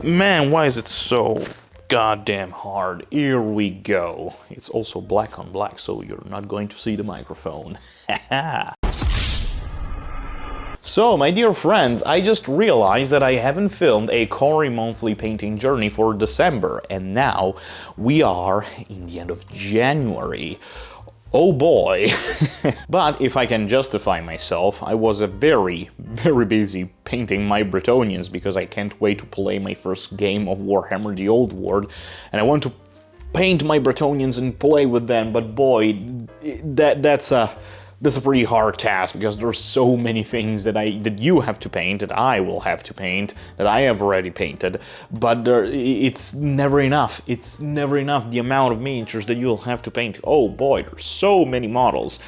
Man, why is it so goddamn hard? Here we go. It's also black on black, so you're not going to see the microphone. So, my dear friends, I just realized that I haven't filmed a Cory monthly painting journey for December, and now we are in the end of January. Oh boy! But if I can justify myself, I was very busy painting my Bretonnians because I can't wait to play my first game of Warhammer the Old World, and I want to paint my Bretonnians and play with them, but boy, that's a pretty hard task because there's so many things that you have to paint, that I will have to paint, that I have already painted, but it's never enough. It's never enough the amount of miniatures that you'll have to paint. Oh boy, there's so many models.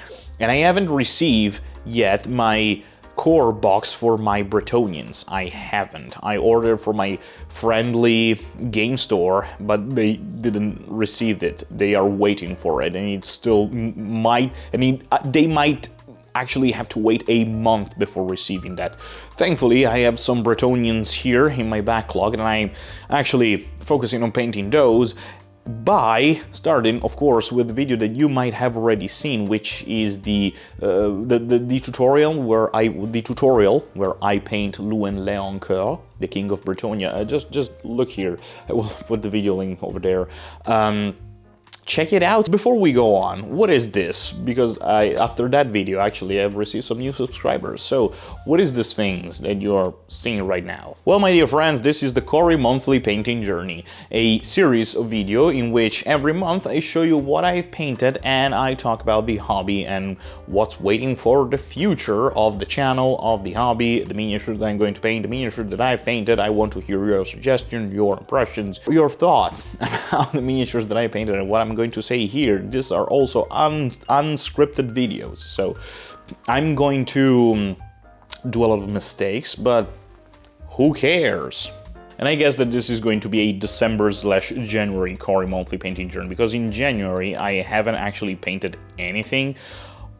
And I haven't received yet my core box for my Bretonnians. I haven't. I ordered for my friendly game store, but they didn't receive it. They are waiting for it, and it still might, they might actually have to wait a month before receiving that. Thankfully, I have some Bretonnians here in my backlog, and I'm actually focusing on painting those by starting, of course, with the video that you might have already seen, which is the tutorial where I paint Louis Leoncoeur, the King of Bretonnia. Just look here. I will put the video link over there. Check it out. Before we go on, what is this? Because after that video, actually, I've received some new subscribers. So, what is this things that you're seeing right now? Well, my dear friends, this is the Cory Monthly Painting Journey, a series of video in which every month I show you what I've painted and I talk about the hobby and what's waiting for the future of the channel, of the hobby, the miniatures that I'm going to paint, the miniatures that I've painted. I want to hear your suggestions, your impressions, your thoughts about the miniatures that I painted and what I'm going to say here. These are also unscripted videos, so I'm going to do a lot of mistakes, but who cares? And I guess that this is going to be a December/January Cory monthly painting journey, because in January I haven't actually painted anything,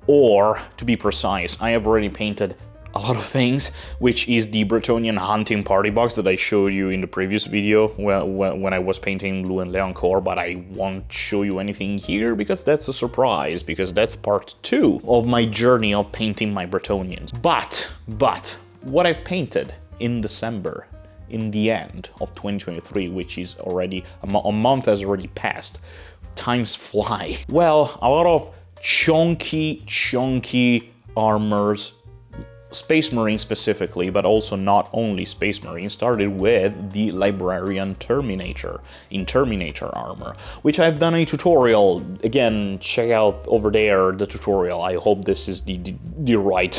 or to be precise, I have already painted a lot of things, which is the Bretonnian hunting party box that I showed you in the previous video when I was painting Louis Leoncoeur, but I won't show you anything here because that's a surprise, because that's part 2 of my journey of painting my Bretonnians. But what I've painted in December, in the end of 2023, which is already a month has already passed. Times fly. Well, a lot of chonky armors, Space Marine specifically, but also not only Space Marine, started with the Librarian Terminator in Terminator armor, which I've done a tutorial. Again, check out over there the tutorial. I hope this is the right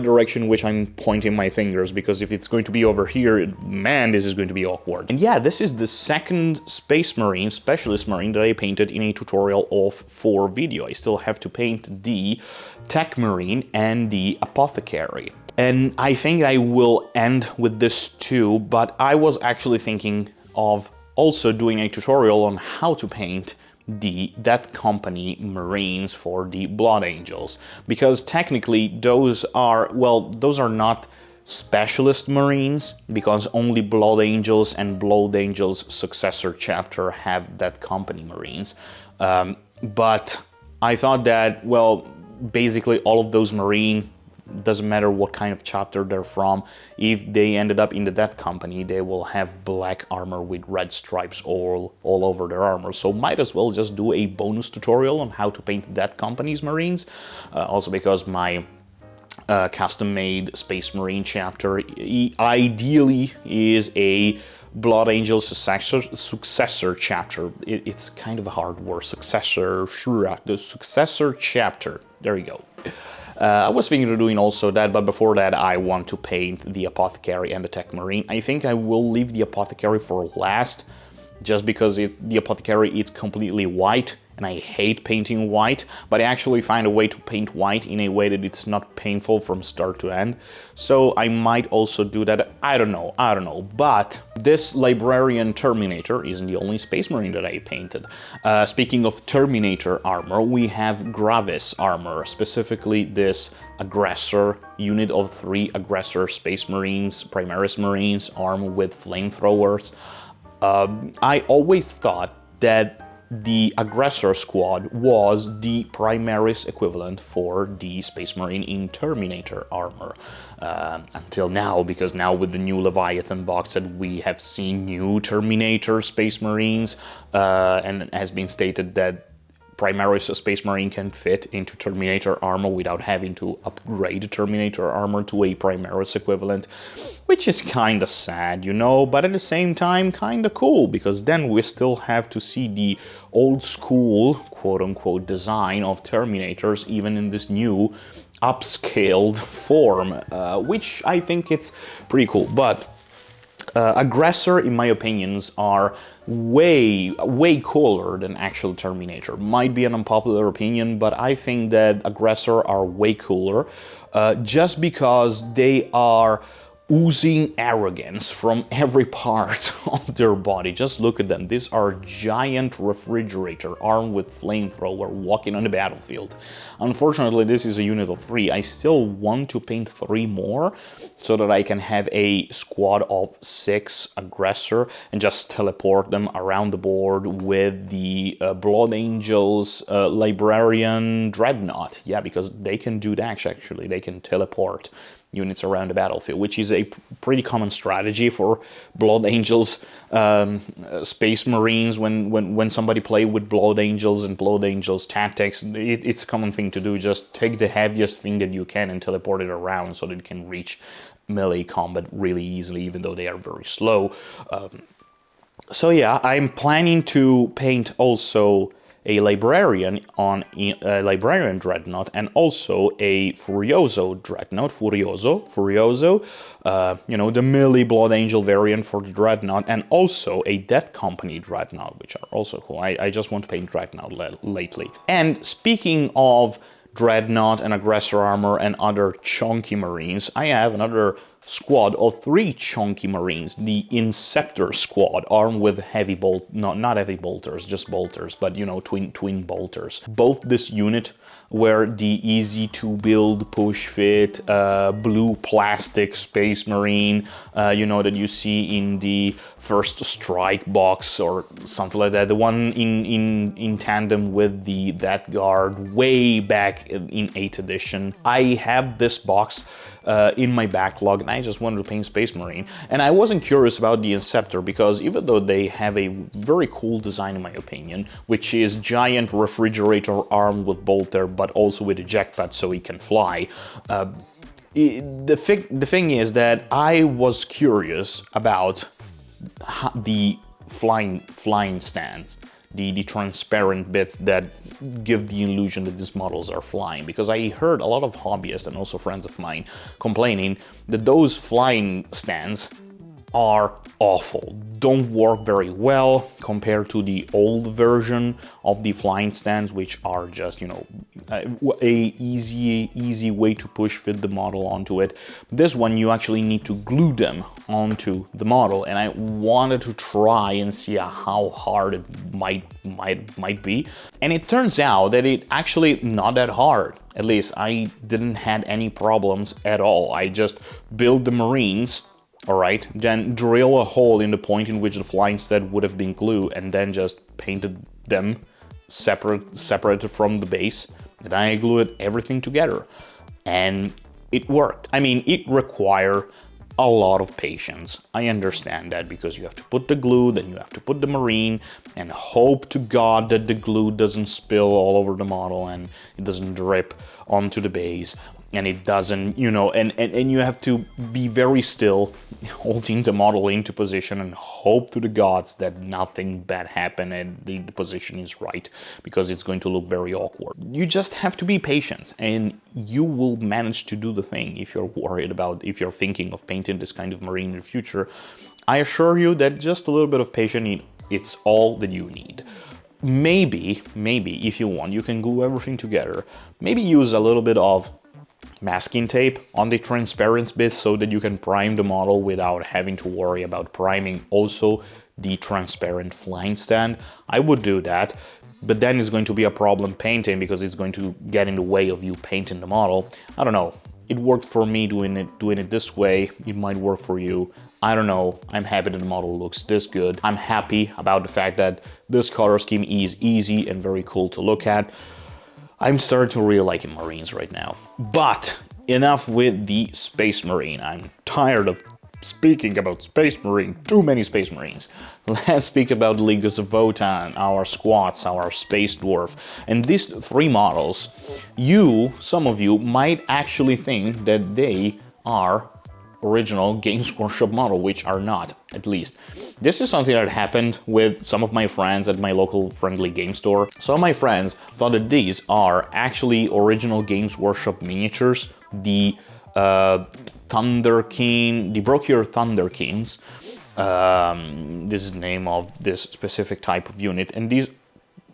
direction which I'm pointing my fingers, because if it's going to be over here, man, this is going to be awkward. And yeah, this is the second Space Marine, Specialist Marine, that I painted in a tutorial of 4 video. I still have to paint the Tech Marine and the Apothecary. And I think I will end with this too, but I was actually thinking of also doing a tutorial on how to paint the Death Company Marines for the Blood Angels, because technically those are not Specialist Marines, because only Blood Angels and Blood Angels Successor Chapter have Death Company Marines. But I thought that, well, basically all of those Marine, doesn't matter what kind of chapter they're from, if they ended up in the Death Company, they will have black armor with red stripes all over their armor. So might as well just do a bonus tutorial on how to paint Death Company's Marines. Also because my custom-made Space Marine chapter ideally is a Blood Angel successor chapter. It's kind of a hard word, the successor chapter. There you go. I was thinking of doing also that, but before that I want to paint the Apothecary and the Tech Marine. I think I will leave the Apothecary for last, just because the Apothecary is completely white and I hate painting white, but I actually find a way to paint white in a way that it's not painful from start to end. So I might also do that. I don't know. But this Librarian Terminator isn't the only Space Marine that I painted. Speaking of Terminator armor, we have Gravis armor, specifically this Aggressor unit of 3 Aggressor Space Marines, Primaris Marines, armed with flamethrowers. I always thought that the Aggressor squad was the Primaris equivalent for the Space Marine in Terminator armor. Until now, because now with the new Leviathan box set, we have seen new Terminator Space Marines, and it has been stated that Primaris Space Marine can fit into Terminator armor without having to upgrade Terminator armor to a Primaris equivalent, which is kinda sad, you know, but at the same time kinda cool, because then we still have to see the old school, quote-unquote, design of Terminators even in this new upscaled form, which I think it's pretty cool. But Aggressor, in my opinions, are way cooler than actual Terminator. Might be an unpopular opinion, but I think that Aggressor are way cooler, just because they are oozing arrogance from every part of their body. Just look at them. These are giant refrigerator armed with flamethrower walking on the battlefield. Unfortunately, this is a unit of 3. I still want to paint 3 more so that I can have a squad of 6 Aggressor and just teleport them around the board with the Blood Angels Librarian Dreadnought. Yeah, because they can do that actually. They can teleport units around the battlefield, which is a pretty common strategy for Blood Angels Space Marines. When somebody play with Blood Angels and Blood Angels tactics, it's a common thing to do. Just take the heaviest thing that you can and teleport it around so that it can reach melee combat really easily, even though they are very slow. So yeah, I'm planning to paint also a Librarian on a Librarian Dreadnought, and also a Furioso Dreadnought, Furioso, you know, the melee Blood Angel variant for the Dreadnought, and also a Death Company Dreadnought, which are also cool. I just want to paint Dreadnought lately. And speaking of Dreadnought and Aggressor armor and other chonky Marines, I have another squad of 3 chonky Marines, the Inceptor squad, armed with heavy not heavy bolters, just bolters, but you know, twin bolters. Both this unit were the easy to build, push fit, blue plastic Space Marine, you know, that you see in the First Strike box or something like that. The one in tandem with the Death Guard way back in 8th edition. I have this box in my backlog, and I just wanted to paint Space Marine. And I wasn't curious about the Inceptor, because even though they have a very cool design in my opinion, which is giant refrigerator armed with bolter, but also with eject pad so he can fly, the thing is that I was curious about the flying stands. The transparent bits that give the illusion that these models are flying, because I heard a lot of hobbyists and also friends of mine complaining that those flying stands are awful, don't work very well compared to the old version of the flying stands, which are just, you know, a easy way to push fit the model onto it. This one, you actually need to glue them onto the model, and I wanted to try and see how hard it might be. And it turns out that it actually not that hard. At least I didn't had any problems at all. I just built the Marines, alright, then drill a hole in the point in which the flying stud would have been glued, and then just painted them separated from the base. And I glued everything together, and it worked. I mean, it required a lot of patience. I understand that, because you have to put the glue, then you have to put the Marine, and hope to God that the glue doesn't spill all over the model and it doesn't drip onto the base. And it doesn't, you know, and you have to be very still, holding the model into position, and hope to the gods that nothing bad happened and the position is right, because it's going to look very awkward. You just have to be patient, and you will manage to do the thing if you're worried about, if you're thinking of painting this kind of Marine in the future. I assure you that just a little bit of patience, it's all that you need. maybe, if you want, you can glue everything together. Maybe use a little bit of masking tape on the transparent bits so that you can prime the model without having to worry about priming also the transparent flying stand. I would do that, but then it's going to be a problem painting because it's going to get in the way of you painting the model. I don't know. It worked for me doing it this way. It might work for you. I don't know. I'm happy that the model looks this good. I'm happy about the fact that this color scheme is easy and very cool to look at. I'm starting to really like Marines right now. But enough with the Space Marine. I'm tired of speaking about Space Marine, too many Space Marines. Let's speak about Leagues of Votan, our squats, our Space Dwarf. And these three models, some of you might actually think that they are original Games Workshop model, which are not, at least. This is something that happened with some of my friends at my local friendly game store. Some of my friends thought that these are actually original Games Workshop miniatures, the Thunderkin, the Brochure Thunderkins. This is the name of this specific type of unit, and these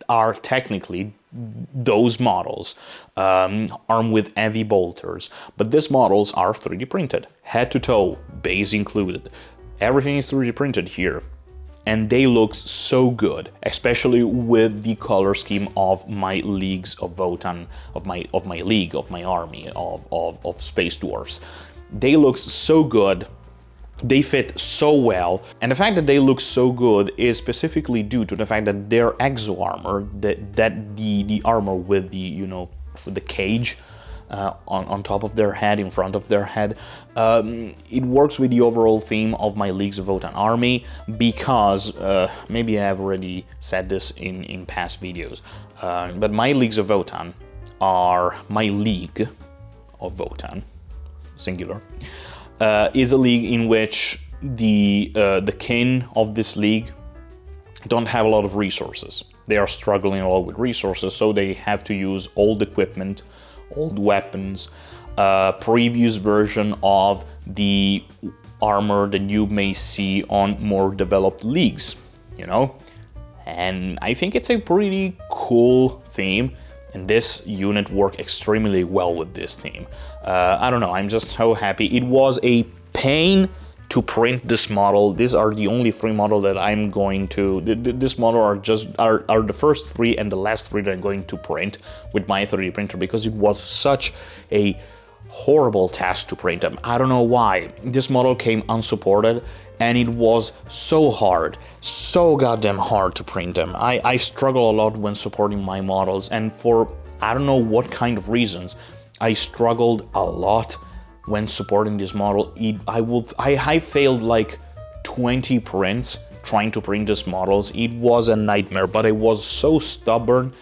are technically those models, armed with heavy bolters. But these models are 3D printed, head to toe, base included. Everything is 3D printed here. And they look so good, especially with the color scheme of my Leagues of Votan, of my army of Space Dwarfs. They look so good. They fit so well, and the fact that they look so good is specifically due to the fact that their exo armor, the armor with the with the cage on top of their head, in front of their head, it works with the overall theme of my Leagues of Votan army, because maybe I have already said this in past videos, but my Leagues of Votan are my League of Votan, singular. Is a league in which the kin of this league don't have a lot of resources. They are struggling a lot with resources, so they have to use old equipment, old weapons, previous version of the armor that you may see on more developed leagues, And I think it's a pretty cool theme. And this unit worked extremely well with this theme. I don't know, I'm just so happy. It was a pain to print this model. These are the only three models that I'm going to... This model are the first three and the last three that I'm going to print with my 3D printer, because it was such a horrible task to print them. I don't know why. This model came unsupported, and it was so hard, so goddamn hard to print them. I struggle a lot when supporting my models, and for I don't know what kind of reasons, I struggled a lot when supporting this model. I failed like 20 prints trying to print these models. It was a nightmare, but I was so stubborn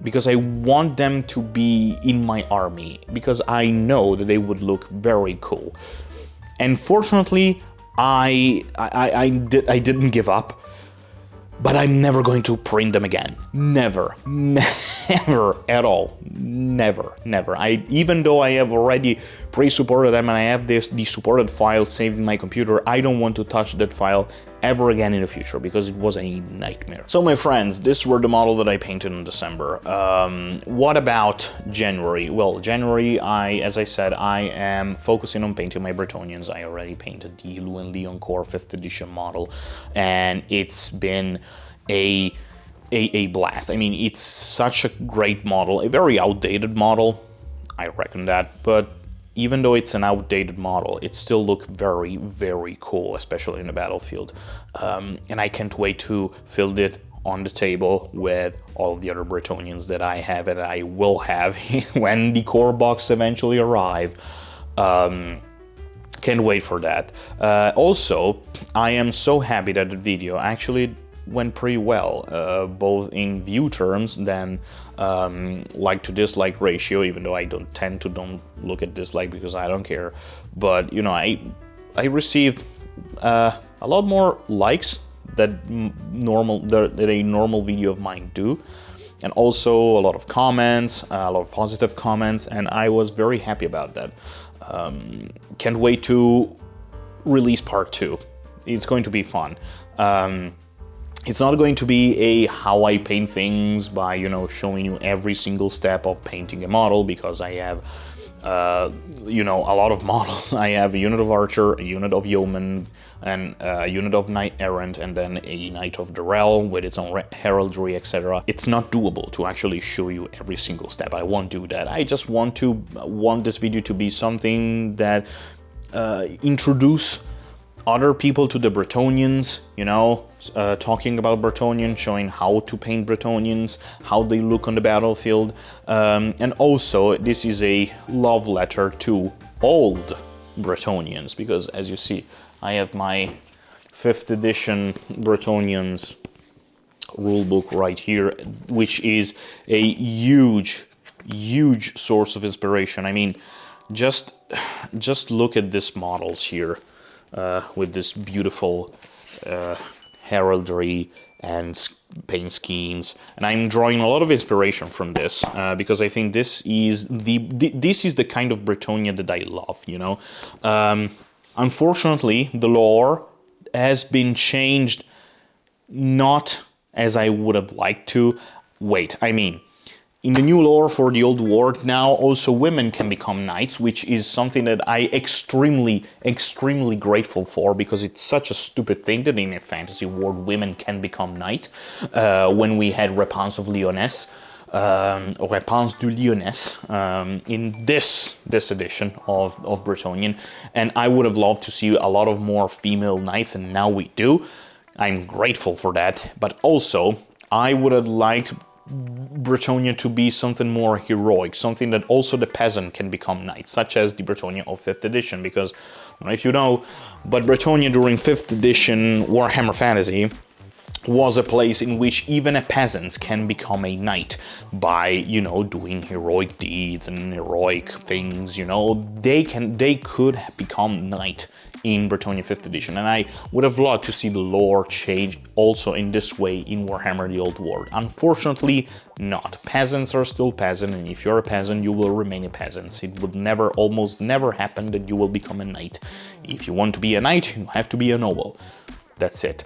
because I want them to be in my army, because I know that they would look very cool. And fortunately, I didn't give up, but I'm never going to print them again. Never at all. Never. Even though I have already pre-supported them and I have the supported file saved in my computer, I don't want to touch that file ever again in the future, because it was a nightmare. So my friends, these were the model that I painted in December. What about January? Well, January, as I said, I am focusing on painting my Bretonians. I already painted the Llewellyn Leon Core 5th edition model, and it's been a blast. I mean, it's such a great model, a very outdated model, I reckon that, but even though it's an outdated model, it still looks very, very cool, especially in the battlefield. And I can't wait to fill it on the table with all of the other Bretonians that I have and I will have when the core box eventually arrive. Can't wait for that. Also, I am so happy that the video actually went pretty well, both in view terms, then like to dislike ratio, even though I don't look at dislike because I don't care, but I received a lot more likes that a normal video of mine do, and also a lot of comments, a lot of positive comments, and I was very happy about that. Can't wait to release part 2. It's going to be fun. It's not going to be a how I paint things by, you know, showing you every single step of painting a model, because I have, you know, a lot of models. I have a unit of archer, a unit of yeoman, and a unit of knight errant, and then a knight of the realm with its own heraldry, etc. It's not doable to actually show you every single step. I won't do that. I just want this video to be something that introduce other people to the Bretonnians, you know, talking about Bretonnians, showing how to paint Bretonnians, how they look on the battlefield, and also this is a love letter to old Bretonnians, because as you see, I have my 5th edition Bretonnians rulebook right here, which is a huge source of inspiration. I mean, just look at these models here. With this beautiful heraldry and paint schemes, and I'm drawing a lot of inspiration from this because I think this is the kind of Bretonnia that I love. You know, unfortunately, the lore has been changed, not as I would have liked to. Wait, I mean, in the new lore for the old world now, also women can become knights, which is something that I extremely grateful for, because it's such a stupid thing that in a fantasy world women can become knight. When we had Réponse of Lyonesse, or Réponse du Lyonesse, in this edition of Bretonnian, and I would have loved to see a lot of more female knights, and now we do. I'm grateful for that, but also I would have liked Bretonnia to be something more heroic, something that also the peasant can become knights, such as the Bretonnia of 5th edition, because, I don't know if you know, but Bretonnia during 5th edition Warhammer Fantasy was a place in which even a peasant can become a knight by, you know, doing heroic deeds and heroic things, you know. They could become knight in Bretonnia 5th edition, and I would have loved to see the lore change also in this way in Warhammer the Old World. Unfortunately, not. Peasants are still peasant, and if you're a peasant, you will remain a peasant. It would almost never happen that you will become a knight. If you want to be a knight, you have to be a noble. That's it.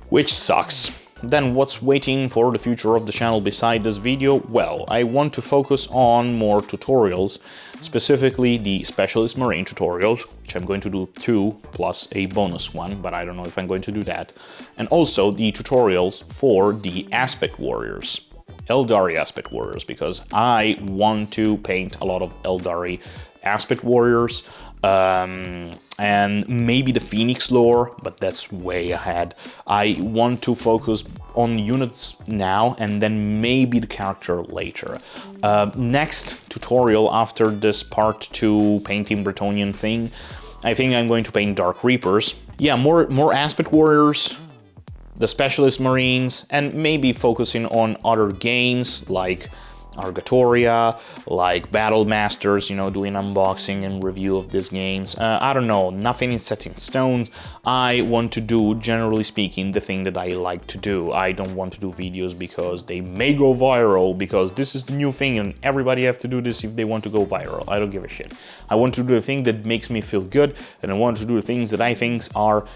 Which sucks. Then what's waiting for the future of the channel beside this video? Well, I want to focus on more tutorials, specifically the Specialist Marine tutorials, which I'm going to do 2 plus a bonus one, but I don't know if I'm going to do that. And also the tutorials for the Aspect Warriors, Eldari Aspect Warriors, because I want to paint a lot of Eldari Aspect Warriors, and maybe the Phoenix lore, but that's way ahead. I want to focus on units now, and then maybe the character later. Next tutorial after this part 2 painting Bretonnian thing, I think I'm going to paint Dark Reapers. Yeah, more Aspect Warriors, the Specialist Marines, and maybe focusing on other games like Argatoria, like Battle Masters, you know, doing unboxing and review of these games. I don't know, nothing is set in stone. I want to do, generally speaking, the thing that I like to do. I don't want to do videos because they may go viral, because this is the new thing and everybody have to do this if they want to go viral. I don't give a shit. I want to do a thing that makes me feel good, and I want to do the things that I think are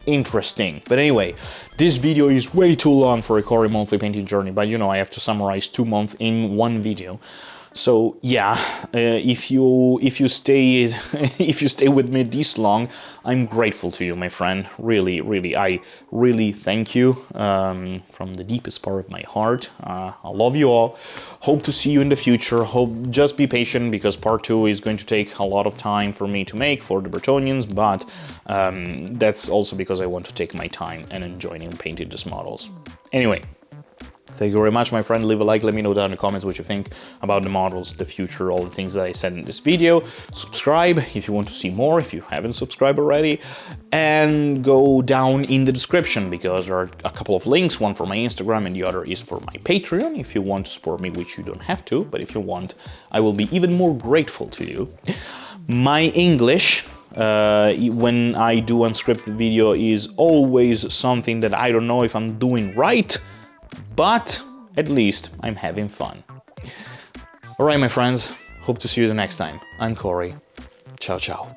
interesting. But anyway, this video is way too long for a Cory monthly painting journey, but you know, I have to summarize 2 months in one video. So yeah, if you stay if you stay with me this long, I'm grateful to you, my friend. Really, I really thank you from the deepest part of my heart. I love you all. Hope to see you in the future. Just be patient, because part 2 is going to take a lot of time for me to make for the Bretonnians, but that's also because I want to take my time and enjoying painting these models. Anyway, thank you very much, my friend. Leave a like, let me know down in the comments what you think about the models, the future, all the things that I said in this video. Subscribe if you want to see more, if you haven't subscribed already. And go down in the description, because there are a couple of links, one for my Instagram and the other is for my Patreon, if you want to support me, which you don't have to, but if you want, I will be even more grateful to you. My English, when I do unscripted video, is always something that I don't know if I'm doing right, but at least I'm having fun. Alright, my friends, hope to see you the next time. I'm Cory. Ciao, ciao.